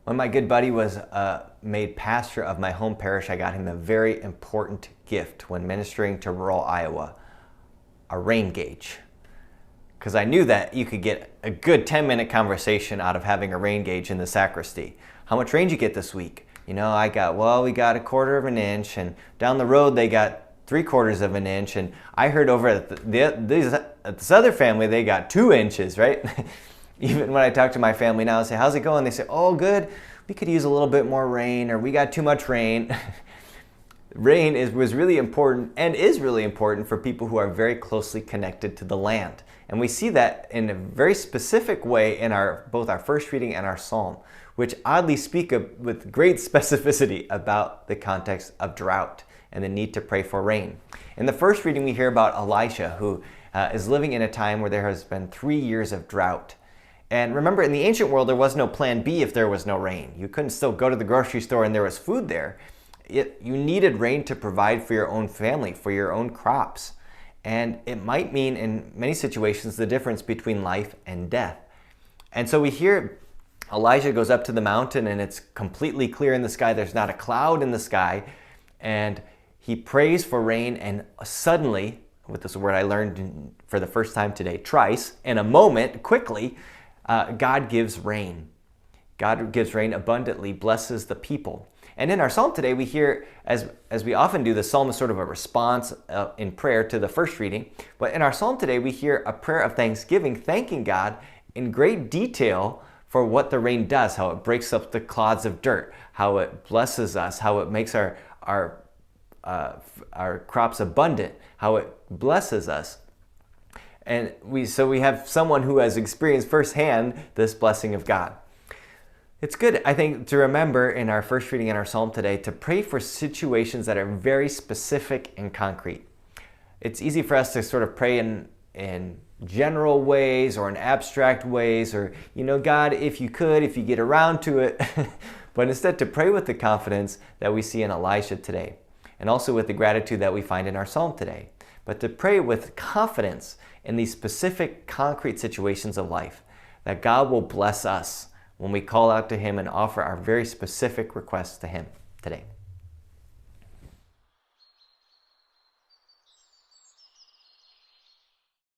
When my good buddy was made pastor of my home parish, I got him a very important gift when ministering to rural Iowa, a rain gauge. Because I knew that you could get a good 10-minute conversation out of having a rain gauge in the sacristy. How much rain did you get this week? We got 1/4 of an inch, and down the road they got 3/4 of an inch, and I heard over at this other family they got 2 inches, right? Even when I talk to my family now, I say, how's it going? They say, oh, good. We could use a little bit more rain, or we got too much rain. Rain was really important and is really important for people who are very closely connected to the land. And we see that in a very specific way in both our first reading and our psalm, which oddly speak with great specificity about the context of drought and the need to pray for rain. In the first reading, we hear about Elisha, who is living in a time where there has been 3 years of drought. And remember, in the ancient world, there was no plan B if there was no rain. You couldn't still go to the grocery store and there was food there. You needed rain to provide for your own family, for your own crops. And it might mean, in many situations, the difference between life and death. And so we hear Elijah goes up to the mountain and it's completely clear in the sky. There's not a cloud in the sky. And he prays for rain, and suddenly, with this word I learned for the first time today, trice, in a moment, quickly, God gives rain. God gives rain abundantly, blesses the people. And in our psalm today, we hear, as we often do, the psalm is sort of a response in prayer to the first reading. But in our psalm today, we hear a prayer of thanksgiving, thanking God in great detail for what the rain does, how it breaks up the clods of dirt, how it blesses us, how it makes our crops abundant, how it blesses us. And we have someone who has experienced firsthand this blessing of God. It's good, I think, to remember in our first reading in our psalm today to pray for situations that are very specific and concrete. It's easy for us to sort of pray in general ways or in abstract ways, or, God, if you get around to it. But instead to pray with the confidence that we see in Elisha today, and also with the gratitude that we find in our psalm today. But to pray with confidence in these specific, concrete situations of life, that God will bless us when we call out to Him and offer our very specific requests to Him today.